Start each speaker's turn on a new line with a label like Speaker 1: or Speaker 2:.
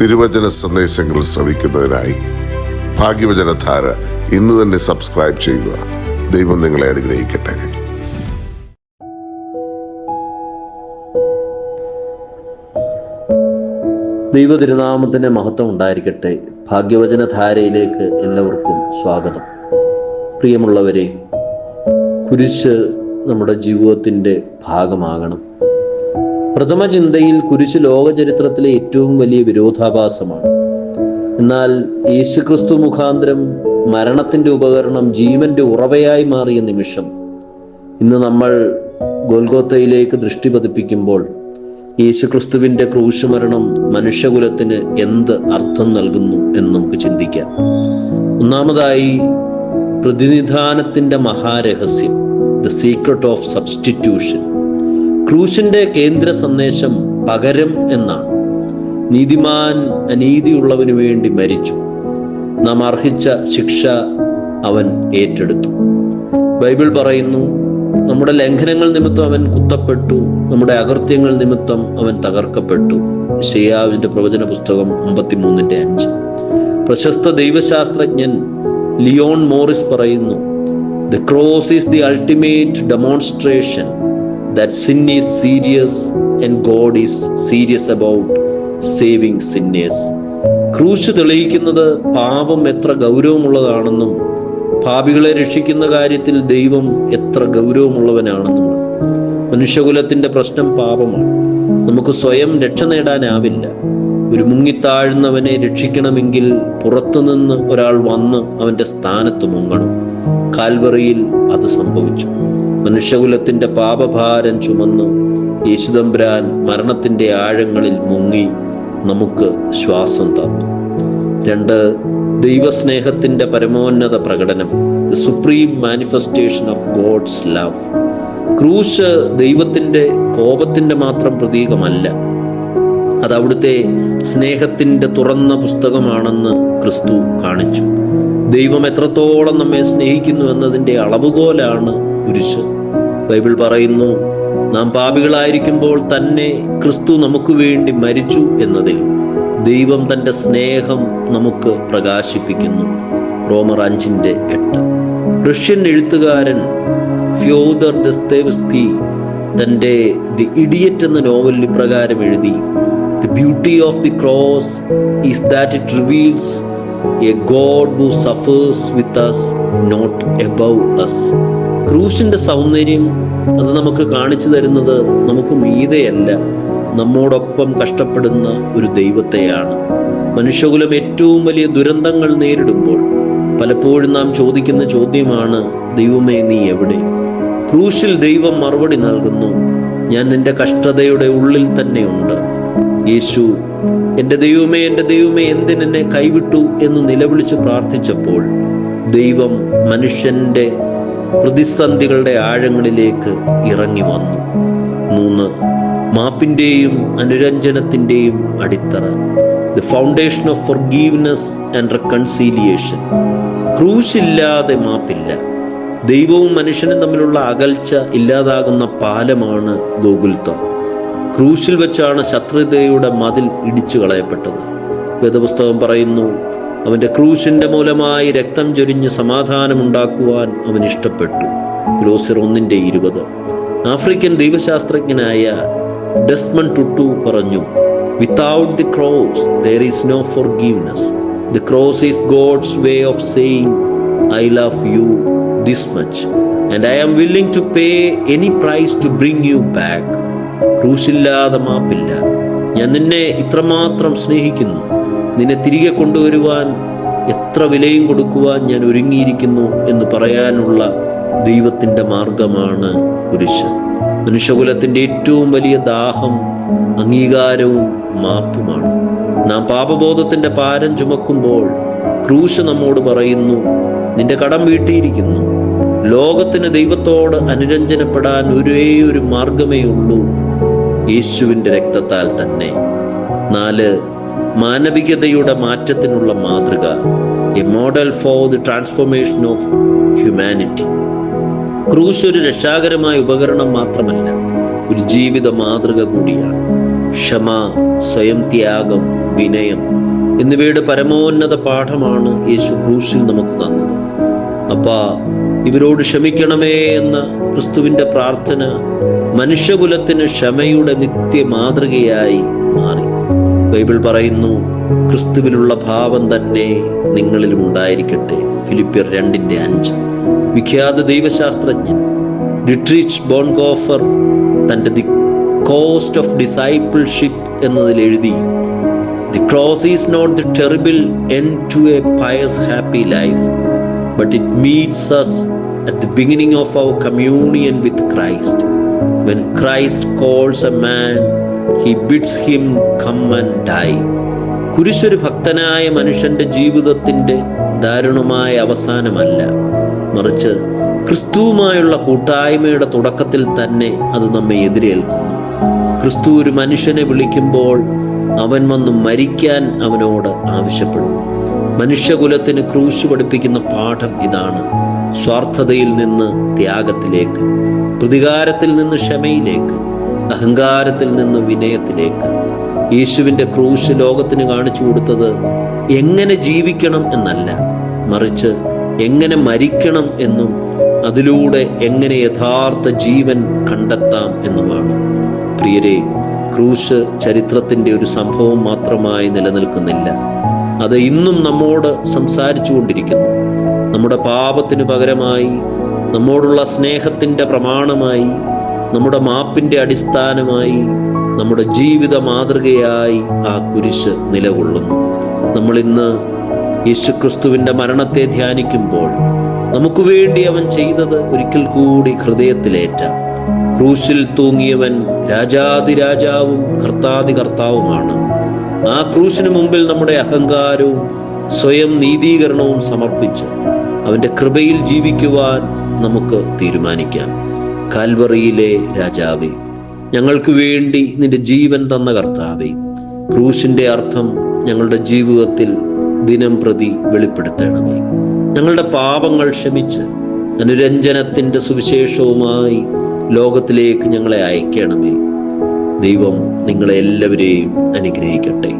Speaker 1: തിരുവചന സന്ദേശങ്ങൾ ശ്രവിക്കുന്നതിനായി ഭാഗ്യവചനധാര ഇന്ന് തന്നെ സബ്സ്ക്രൈബ് ചെയ്യുക. ദൈവം നിങ്ങളെ അനുഗ്രഹിക്കട്ടെ.
Speaker 2: ദൈവ തിരുനാമത്തിന് മഹത്വം ഉണ്ടായിരിക്കട്ടെ. ഭാഗ്യവചനധാരയിലേക്ക് എല്ലാവർക്കും സ്വാഗതം. പ്രിയമുള്ളവരെ, കുരിശ് നമ്മുടെ ജീവിതത്തിൻ്റെ ഭാഗമാകണം. പ്രഥമ ചിന്തയിൽ കുരിശ് ലോകചരിത്രത്തിലെ ഏറ്റവും വലിയ വിരോധാഭാസമാണ്. എന്നാൽ യേശുക്രിസ്തു മുഖാന്തരം മരണത്തിൻ്റെ ഉപകരണം ജീവന്റെ ഉറവയായി മാറിയ നിമിഷം, ഇന്ന് നമ്മൾ ഗോൽഗോത്തയിലേക്ക് ദൃഷ്ടി പതിപ്പിക്കുമ്പോൾ യേശുക്രിസ്തുവിന്റെ ക്രൂശ് മരണം മനുഷ്യകുലത്തിന് എന്ത് അർത്ഥം നൽകുന്നു എന്ന് നമുക്ക് ചിന്തിക്കാം. ഒന്നാമതായി, പ്രതിനിധാനത്തിന്റെ മഹാരഹസ്യം, ദ സീക്രട്ട് ഓഫ് സബ്സ്റ്റിറ്റ്യൂഷൻ. ക്രൂശിന്റെ കേന്ദ്ര സന്ദേശം പകരം എന്നാണ്. നീതിമാൻ അനീതിയുള്ളവന് വേണ്ടി മരിച്ചു. നാം അർഹിച്ച ശിക്ഷ അവൻ ഏറ്റെടുത്തു. ബൈബിൾ പറയുന്നു, നമ്മുടെ ലംഘനങ്ങൾ നിമിത്തം അവൻ കുത്തപ്പെട്ടു, നമ്മുടെ അകൃത്യങ്ങൾ നിമിത്തം അവൻ തകർക്കപ്പെട്ടു. യെശയ്യാവിന്റെ പ്രവചന പുസ്തകം 53:5. പ്രശസ്ത ദൈവശാസ്ത്രജ്ഞൻ ലിയോൺ മോറിസ് പറയുന്നു, the cross is the ultimate demonstration that sin is serious and God is serious about saving sinners. ക്രൂശ് തെളിയിക്കുന്നത് പാപം എത്ര ഗൗരവമുള്ളതാണെന്നും പാപികളെ രക്ഷിക്കുന്ന കാര്യത്തിൽ ദൈവം എത്ര ഗൗരവമുള്ളവനാണെന്നും. മനുഷ്യകുലത്തിന്റെ പ്രശ്നം പാപമാണ്. നമുക്ക് സ്വയം രക്ഷ നേടാനാവില്ല. ഒരു മുങ്ങിത്താഴുന്നവനെ രക്ഷിക്കണമെങ്കിൽ പുറത്തുനിന്ന് ഒരാൾ വന്ന് അവന്റെ സ്ഥാനത്ത് മുങ്ങണം. കാൽവറിയിൽ അത് സംഭവിച്ചു. മനുഷ്യകുലത്തിന്റെ പാപഭാരം ചുമന്ന് യേശുതമ്പുരാൻ മരണത്തിന്റെ ആഴങ്ങളിൽ മുങ്ങി നമുക്ക് ശ്വാസം തന്നു. 2, ദൈവസ്നേഹത്തിന്റെ പരമോന്നത പ്രകടനം, the supreme manifestation of God's love. ക്രൂശ് ദൈവത്തിന്റെ കോപത്തിന്റെ മാത്രം പ്രതീകമല്ല, അത് അവിടുത്തെ സ്നേഹത്തിന്റെ തുറന്ന പുസ്തകമാണെന്ന് ക്രിസ്തു കാണിച്ചു. ദൈവം എത്രത്തോളം നമ്മെ സ്നേഹിക്കുന്നു എന്നതിന്റെ അളവുകോലാണ് കുരിശ്. ബൈബിൾ പറയുന്നു, നാം പാപികളായിരിക്കുമ്പോൾ തന്നെ ക്രിസ്തു നമുക്ക് വേണ്ടി മരിച്ചു എന്നതിൽ ദൈവം തന്റെ സ്നേഹം നമുക്ക് പ്രകാശിപ്പിക്കുന്നു. റോമർ 5:8. റഷ്യൻ എഴുത്തുകാരൻ ഫ്യോദർ ദസ്തേവ്സ്കി തന്റെ ദി ഇഡിയറ്റ് എന്ന നോവലിൽ ഇപ്രകാരം എഴുതി, the beauty of the cross is that it reveals a God who suffers with us, not above us. ക്രൂശിന്റെ സൗന്ദര്യം അത് നമുക്ക് കാണിച്ചു തരുന്നത് നമുക്ക് മീതെയല്ല, നമ്മോടൊപ്പം കഷ്ടപ്പെടുന്ന ഒരു ദൈവത്തെയാണ്. മനുഷ്യകുലം ഏറ്റവും വലിയ ദുരന്തങ്ങൾ നേരിടുമ്പോൾ പലപ്പോഴും നാം ചോദിക്കുന്ന ചോദ്യമാണ്, ദൈവമേ നീ എവിടെ? ക്രൂശിൽ ദൈവം മറുപടി നൽകുന്നു, ഞാൻ നിന്റെ കഷ്ടതയുടെ ഉള്ളിൽ തന്നെയുണ്ട്. യേശു, എൻ്റെ ദൈവമേ എന്തിനെന്നെ കൈവിട്ടു എന്ന് നിലവിളിച്ച് പ്രാർത്ഥിച്ചപ്പോൾ ദൈവം മനുഷ്യന്റെ പ്രതിസന്ധികളുടെ ആഴങ്ങളിലേക്ക് ഇറങ്ങി വന്നു. 3, മാപ്പിന്റെയും അനുരഞ്ജനത്തിന്റെയും അടിത്തറ, the foundation of forgiveness and reconciliation. ക്രൂശില്ലാതെ മാപ്പില്ല. ദൈവവും മനുഷ്യനും തമ്മിലുള്ള അകൽച്ച ഇല്ലാതാകുന്ന പാലമാണ് ഗോകുൽത്തം. ക്രൂശിൽ വെച്ചാണ് ശത്രുതയുടെ മതിൽ ഇടിച്ചു കളയപ്പെട്ടത്. വേദപുസ്തകം പറയുന്നു, അവന്റെ ക്രൂശിന്റെ മൂലമായി രക്തം ചൊരിഞ്ഞ് സമാധാനമുണ്ടാക്കുവാൻ അവൻ ഇഷ്ടപ്പെട്ടു. കൊലോസ്യർ 1:20. ആഫ്രിക്കൻ ദൈവശാസ്ത്രജ്ഞനായ ഡെസ്മണ്ട് ടുട്ടു പറഞ്ഞു, without the cross there is no forgiveness. The cross is God's way of saying, I love you this much and I am willing to pay any price to bring you back. ക്രൂശില്ലാതെ മാപ്പില്ല. ഞാൻ നിന്നെ ഇത്രമാത്രം സ്നേഹിക്കുന്നു, നിന്നെ തിരികെ കൊണ്ടുവരുവാൻ എത്ര വിലയും കൊടുക്കുവാൻ ഞാൻ ഒരുങ്ങിയിരിക്കുന്നു എന്ന് പറയാനുള്ള ദൈവത്തിന്റെ മാർഗമാണ് കുരിശ്. മനുഷ്യകുലത്തിന്റെ ഏറ്റവും വലിയ ദാഹം അംഗീകാരവും മാപ്പുമാണ്. നാം പാപബോധത്തിന്റെ ഭാരം ചുമക്കുമ്പോൾ ക്രൂശ് നമ്മോട് പറയുന്നു, നിന്റെ കടം വീട്ടിയിരിക്കുന്നു. ലോകത്തിന് ദൈവത്തോട് അനുരഞ്ജനപ്പെടാൻ ഒരേ ഒരു മാർഗമേ ഉള്ളൂ, യേശുവിന്റെ രക്തത്താൽ തന്നെ. 4, മാനവികതയുടെ മാറ്റത്തിനുള്ള മാതൃക, A model for the transformation of humanity. ക്രൂശ് ഒരു രക്ഷാകരമായ ഉപകരണം മാത്രമല്ല, ഒരു ജീവിത മാതൃക കൂടിയാണ്. ക്ഷമ, സ്വയം ത്യാഗം, വിനയം എന്നിവയുടെ പരമോന്നത പാഠമാണ് യേശു ക്രൂശിൽ നമുക്ക് തന്നത്. അപ്പാ, ഇവരോട് ക്ഷമിക്കണമേ എന്ന ക്രിസ്തുവിന്റെ പ്രാർത്ഥന മനുഷ്യകുലത്തിന് ക്ഷമയുടെ നിത്യ മാതൃകയായി മാറി. ബൈബിൾ പറയുന്നു, ക്രിസ്തുവിലുള്ള ഭാവം തന്നെ നിങ്ങളിലും ഉണ്ടായിരിക്കട്ടെ. ഫിലിപ്പിയർ 2:5. വിഖ്യാത ദൈവശാസ്ത്രജ്ഞൻ ഡിട്രിച്ച് ബോൺഗോഫർ തന്റെ ദി കോസ്റ്റ് ഓഫ് ഡിസൈപ്പിൾഷിപ്പ് എന്നതിൽ എഴുതി, "The cross is not the terrible end to a pious happy life, but it meets us at the beginning of our communion with Christ. When Christ calls a man, he bids him come and die." കുരിശൊരു ഭക്തനായ മനുഷ്യന്റെ ജീവിതത്തിന്റെ ദാരുണമായ അവസാനമല്ല, മറിച്ച് ക്രിസ്തുവുമായുള്ള കൂട്ടായ്മയുടെ തുടക്കത്തിൽ തന്നെ അത് നമ്മെ എതിരേൽക്കുന്നു. ക്രിസ്തു ഒരു മനുഷ്യനെ വിളിക്കുമ്പോൾ അവൻ വന്ന് മരിക്കാൻ അവനോട് ആവശ്യപ്പെടുന്നു. മനുഷ്യകുലത്തിന് ക്രൂശ് പഠിപ്പിക്കുന്ന പാഠം ഇതാണ്: സ്വാർത്ഥതയിൽ നിന്ന് ത്യാഗത്തിലേക്ക്, പ്രതികാരത്തിൽ നിന്ന് ക്ഷമയിലേക്ക്, അഹങ്കാരത്തിൽ നിന്ന് വിനയത്തിലേക്ക്. യേശുവിന്റെ ക്രൂശ് ലോകത്തിന് കാണിച്ചു കൊടുത്തത് എങ്ങനെ ജീവിക്കണം എന്നല്ല, മറിച്ച് എങ്ങനെ മരിക്കണം എന്നും അതിലൂടെ എങ്ങനെ യഥാർത്ഥ ജീവൻ കണ്ടെത്താം എന്നുമാണ്. പ്രിയരെ, ക്രൂശ് ചരിത്രത്തിന്റെ ഒരു സംഭവം മാത്രമായി നിലനിൽക്കുന്നില്ല. അത് ഇന്നും നമ്മോട് സംസാരിച്ചു കൊണ്ടിരിക്കുന്നു. നമ്മുടെ പാപത്തിനു പകരമായി, നമ്മോടുള്ള സ്നേഹത്തിന്റെ പ്രമാണമായി, നമ്മുടെ മാപ്പിന്റെ അടിസ്ഥാനമായി, നമ്മുടെ ജീവിത മാതൃകയായി ആ കുരിശ് നിലകൊള്ളുന്നു. നമ്മൾ ഇന്ന് യേശുക്രിസ്തുവിന്റെ മരണത്തെ ധ്യാനിക്കുമ്പോൾ നമുക്ക് വേണ്ടി അവൻ ചെയ്തത് ഒരിക്കൽ കൂടി ഹൃദയത്തിലേറ്റാം. ക്രൂശിൽ തൂങ്ങിയവൻ രാജാതിരാജാവും കർത്താതി കർത്താവുമാണ്. ആ ക്രൂശിന് മുമ്പിൽ നമ്മുടെ അഹങ്കാരവും സ്വയം നീതീകരണവും സമർപ്പിച്ച് അവന്റെ കൃപയിൽ ജീവിക്കുവാൻ നമുക്ക് തീരുമാനിക്കാം. കാൽവറിയിലെ രാജാവേ, ഞങ്ങൾക്ക് വേണ്ടി നിന്റെ ജീവൻ തന്ന കർത്താവേ, ക്രൂശിന്റെ അർത്ഥം ഞങ്ങളുടെ ജീവിതത്തിൽ ദിനം പ്രതി വെളിപ്പെടുത്തണമേ. ഞങ്ങളുടെ പാപങ്ങൾ ക്ഷമിച്ച് അനുരഞ്ജനത്തിന്റെ സുവിശേഷവുമായി ലോകത്തിലേക്ക് ഞങ്ങളെ അയക്കണമേ. ദൈവം നിങ്ങളെ എല്ലാവരെയും അനുഗ്രഹിക്കട്ടെ.